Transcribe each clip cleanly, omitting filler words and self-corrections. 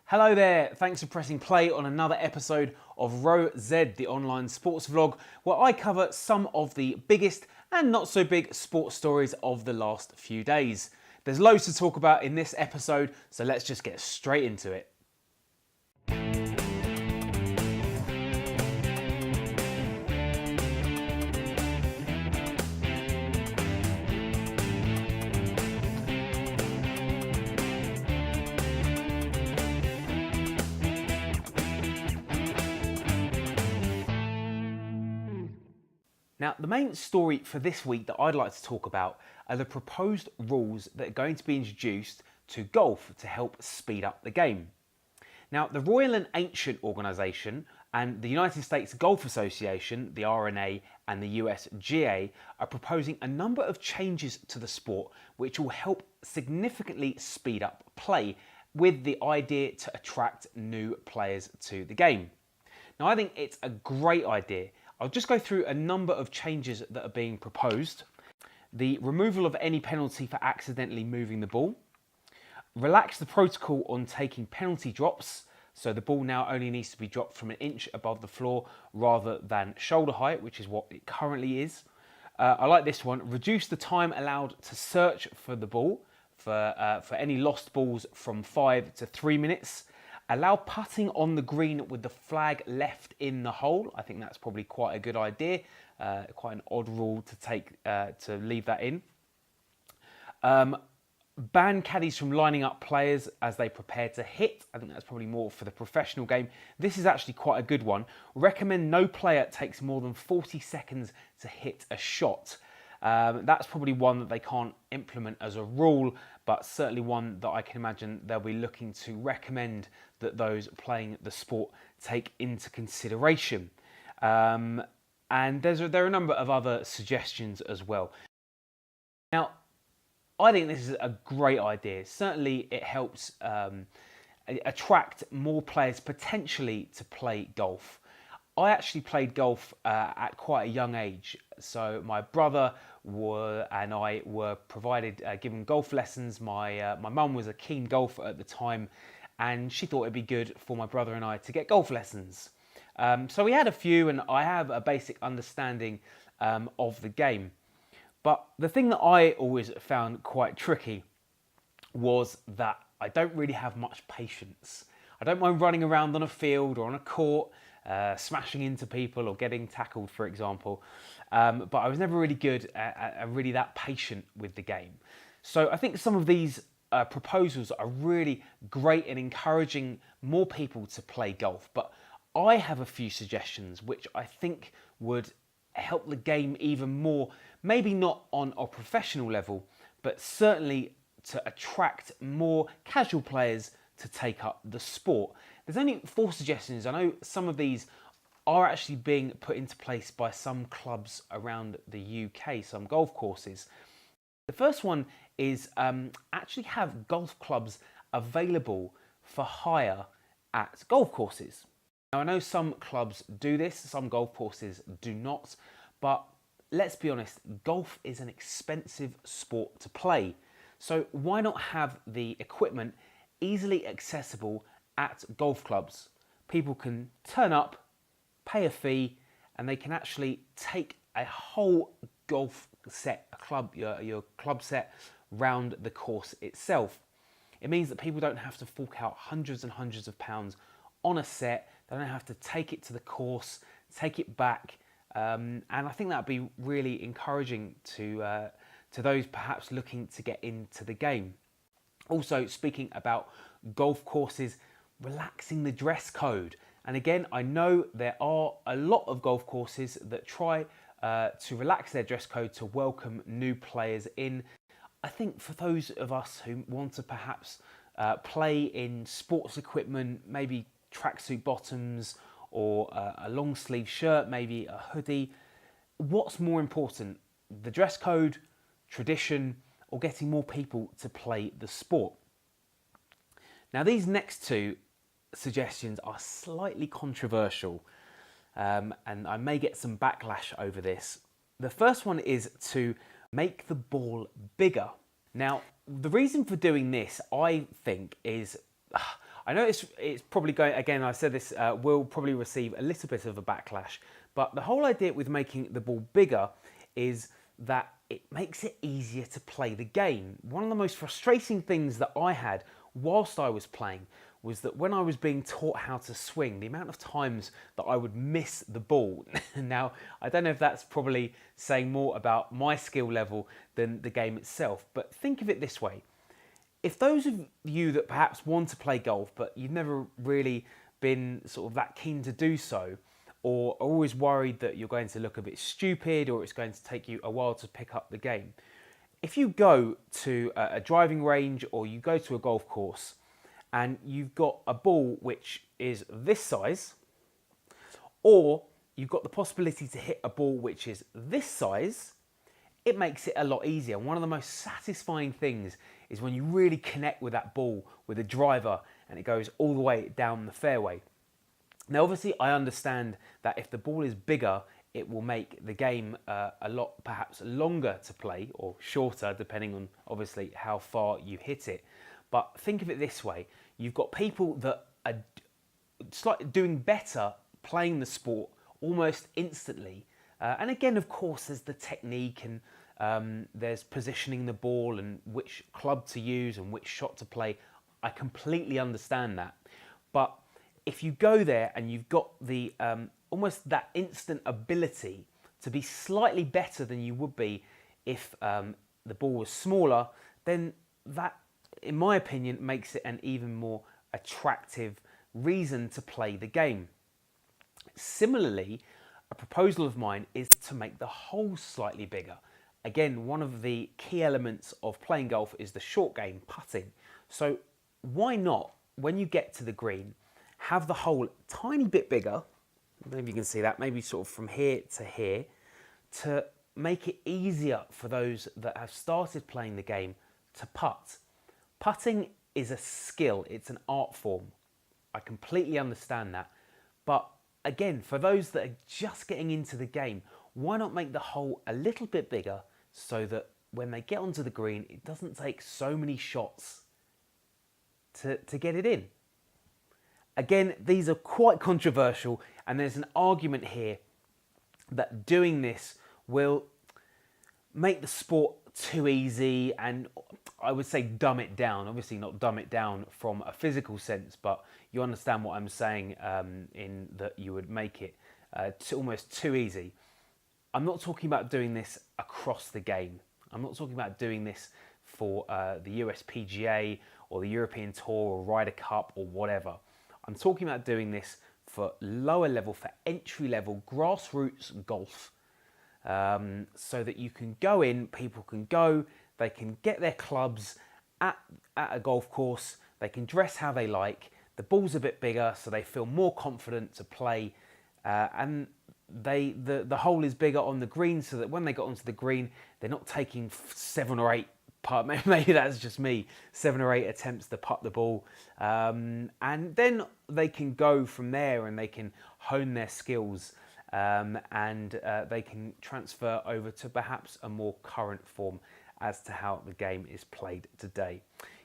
Hello there, thanks for pressing play on another episode of Row Z, the online sports vlog, where I cover some of the biggest and not so big sports stories of the last few days. There's loads to talk about in this episode, so let's just get straight into it. Now, the main story for this week that I'd like to talk about are the proposed rules that are going to be introduced to golf to help speed up the game. Now, the Royal and Ancient Organisation and the United States Golf Association, the R&A and the USGA, are proposing a number of changes to the sport which will help significantly speed up play, with the idea to attract new players to the game. Now, I think it's a great idea. I'll just go through a number of changes that are being proposed. The removal of any penalty for accidentally moving the ball. Relax the protocol on taking penalty drops, so the ball now only needs to be dropped from an inch above the floor rather than shoulder height, which is what it currently is. I like this one. Reduce the time allowed to search for the ball for any lost balls from 5 to 3 minutes. Allow putting on the green with the flag left in the hole. I think that's probably quite a good idea. Quite an odd rule to take to leave that in. Ban caddies from lining up players as they prepare to hit. I think that's probably more for the professional game. This is actually quite a good one. Recommend no player takes more than 40 seconds to hit a shot. That's probably one that they can't implement as a rule, but certainly one that I can imagine they'll be looking to recommend that those playing the sport take into consideration. And there are a number of other suggestions as well. Now, I think this is a great idea. Certainly it helps attract more players potentially to play golf. I actually played golf at quite a young age. So my brother and I were provided given golf lessons. My mum was a keen golfer at the time, and she thought it'd be good for my brother and I to get golf lessons. So we had a few, and I have a basic understanding of the game. But the thing that I always found quite tricky was that I don't really have much patience. I don't mind running around on a field or on a court, smashing into people or getting tackled, for example. But I was never really good at really that patient with the game. So I think some of these proposals are really great in encouraging more people to play golf. But I have a few suggestions which I think would help the game even more, maybe not on a professional level, but certainly to attract more casual players to take up the sport. There's only 4 suggestions. I know some of these are actually being put into place by some clubs around the UK, some golf courses. The first one is actually have golf clubs available for hire at golf courses. Now, I know some clubs do this, some golf courses do not, but let's be honest, golf is an expensive sport to play. So why not have the equipment easily accessible at golf clubs? People can turn up, pay a fee, and they can actually take a whole golf set, your club set, round the course itself. It means that people don't have to fork out hundreds and hundreds of pounds on a set. They don't have to take it to the course, take it back, and I think that'd be really encouraging to those perhaps looking to get into the game. Also, speaking about golf courses, relaxing the dress code. And again, I know there are a lot of golf courses that try to relax their dress code to welcome new players in. I think for those of us who want to perhaps play in sports equipment, maybe tracksuit bottoms or a long sleeve shirt, maybe a hoodie, what's more important, the dress code, tradition, or getting more people to play the sport? Now, these next 2 suggestions are slightly controversial, and I may get some backlash over this. The first one is to make the ball bigger. Now, the reason for doing this, I think, is I know it's probably going, again, I said this will probably receive a little bit of a backlash, but the whole idea with making the ball bigger is that it makes it easier to play the game. One of the most frustrating things that I had whilst I was playing was that when I was being taught how to swing, the amount of times that I would miss the ball. Now, I don't know if that's probably saying more about my skill level than the game itself, but think of it this way. If those of you that perhaps want to play golf, but you've never really been sort of that keen to do so, or are always worried that you're going to look a bit stupid or it's going to take you a while to pick up the game, if you go to a driving range or you go to a golf course and you've got a ball which is this size, or you've got the possibility to hit a ball which is this size, it makes it a lot easier. One of the most satisfying things is when you really connect with that ball with a driver and it goes all the way down the fairway. Now, obviously, I understand that if the ball is bigger, it will make the game a lot perhaps longer to play, or shorter, depending on obviously how far you hit it. But think of it this way. You've got people that are slightly doing better playing the sport almost instantly. And again, of course, there's the technique and there's positioning the ball and which club to use and which shot to play. I completely understand that. But if you go there and you've got the almost that instant ability to be slightly better than you would be if the ball was smaller, then that, in my opinion, makes it an even more attractive reason to play the game. Similarly, a proposal of mine is to make the hole slightly bigger. Again, one of the key elements of playing golf is the short game, putting. So why not, when you get to the green, have the hole a tiny bit bigger, maybe you can see that, maybe sort of from here to here, to make it easier for those that have started playing the game to putt. Putting is a skill, it's an art form. I completely understand that. But again, for those that are just getting into the game, why not make the hole a little bit bigger so that when they get onto the green, it doesn't take so many shots to get it in. Again, these are quite controversial, and there's an argument here that doing this will make the sport too easy, and I would say dumb it down. Obviously not dumb it down from a physical sense, but you understand what I'm saying in that you would make it almost too easy. I'm not talking about doing this across the game. I'm not talking about doing this for the USPGA or the European Tour or Ryder Cup or whatever. I'm talking about doing this for lower level, for entry level, grassroots golf, so that you can go in, people can go, they can get their clubs at a golf course, they can dress how they like, the ball's a bit bigger so they feel more confident to play, and the hole is bigger on the green so that when they got onto the green, they're not taking 7 or 8 maybe that's just me, 7 or 8 attempts to putt the ball, and then they can go from there and they can hone their skills, and they can transfer over to perhaps a more current form as to how the game is played today.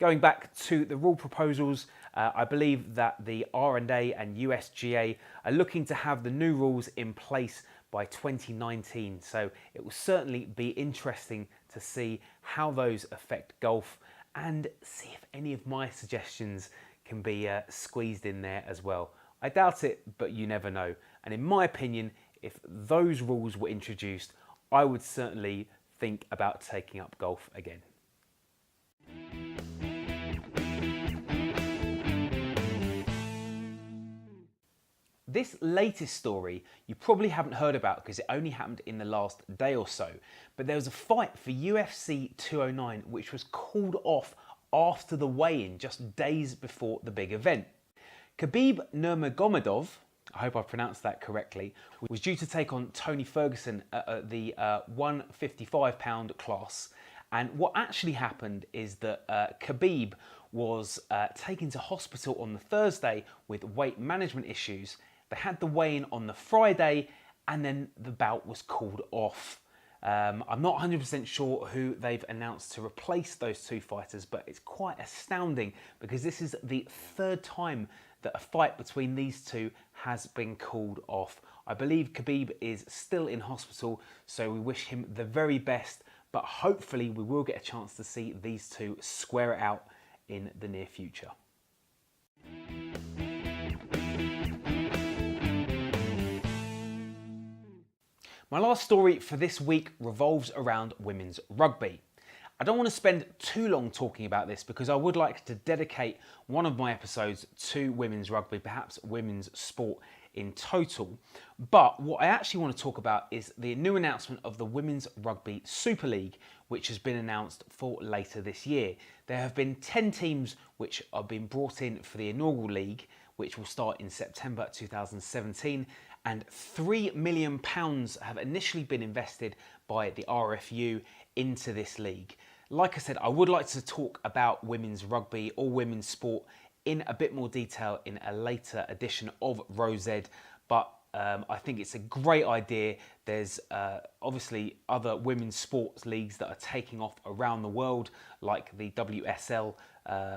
Going back to the rule proposals, I believe that the R&A and USGA are looking to have the new rules in place by 2019, so it will certainly be interesting to see how those affect golf and see if any of my suggestions can be squeezed in there as well. I doubt it, but you never know. And in my opinion, if those rules were introduced, I would certainly think about taking up golf again. This latest story you probably haven't heard about because it only happened in the last day or so, but there was a fight for UFC 209 which was called off after the weigh-in, just days before the big event. Khabib Nurmagomedov, I hope I pronounced that correctly, was due to take on Tony Ferguson at the 155-pound class, and what actually happened is that Khabib was taken to hospital on the Thursday with weight management issues. They had the weigh-in on the Friday, and then the bout was called off. I'm not 100% sure who they've announced to replace those two fighters, but it's quite astounding because this is the third time that a fight between these two has been called off. I believe Khabib is still in hospital, so we wish him the very best, but hopefully we will get a chance to see these two square it out in the near future. My last story for this week revolves around women's rugby. I don't want to spend too long talking about this because I would like to dedicate one of my episodes to women's rugby, perhaps women's sport in total. But what I actually want to talk about is the new announcement of the Women's Rugby Super League, which has been announced for later this year. There have been 10 teams which are being brought in for the inaugural league, which will start in September 2017, and £3 million have initially been invested by the RFU into this league. Like I said, I would like to talk about women's rugby or women's sport in a bit more detail in a later edition of Rosed, but I think it's a great idea. There's obviously other women's sports leagues that are taking off around the world, like the WSL,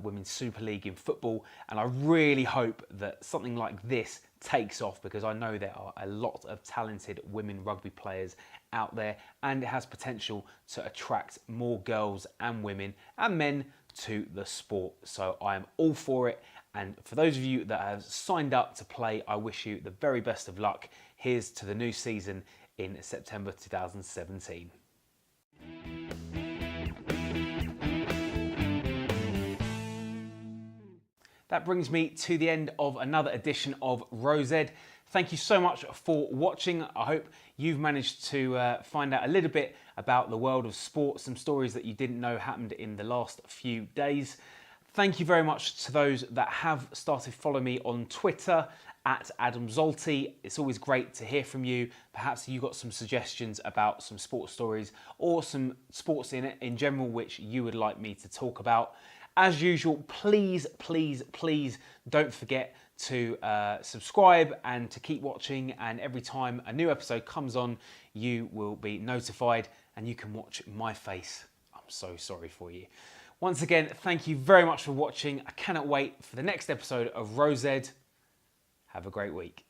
Women's Super League in football, and I really hope that something like this takes off because I know there are a lot of talented women rugby players out there, and it has potential to attract more girls and women and men to the sport. So I am all for it, and for those of you that have signed up to play, I wish you the very best of luck. Here's to the new season in September 2017. That brings me to the end of another edition of Rosed. Thank you so much for watching. I hope you've managed to find out a little bit about the world of sport, some stories that you didn't know happened in the last few days. Thank you very much to those that have started following me on Twitter at Adam Zoltie. It's always great to hear from you. Perhaps you got some suggestions about some sports stories or some sports in general which you would like me to talk about. As usual, please, please, please don't forget to subscribe and to keep watching, and every time a new episode comes on, you will be notified and you can watch my face. I'm so sorry for you. Once again, thank you very much for watching. I cannot wait for the next episode of Rosed. Have a great week.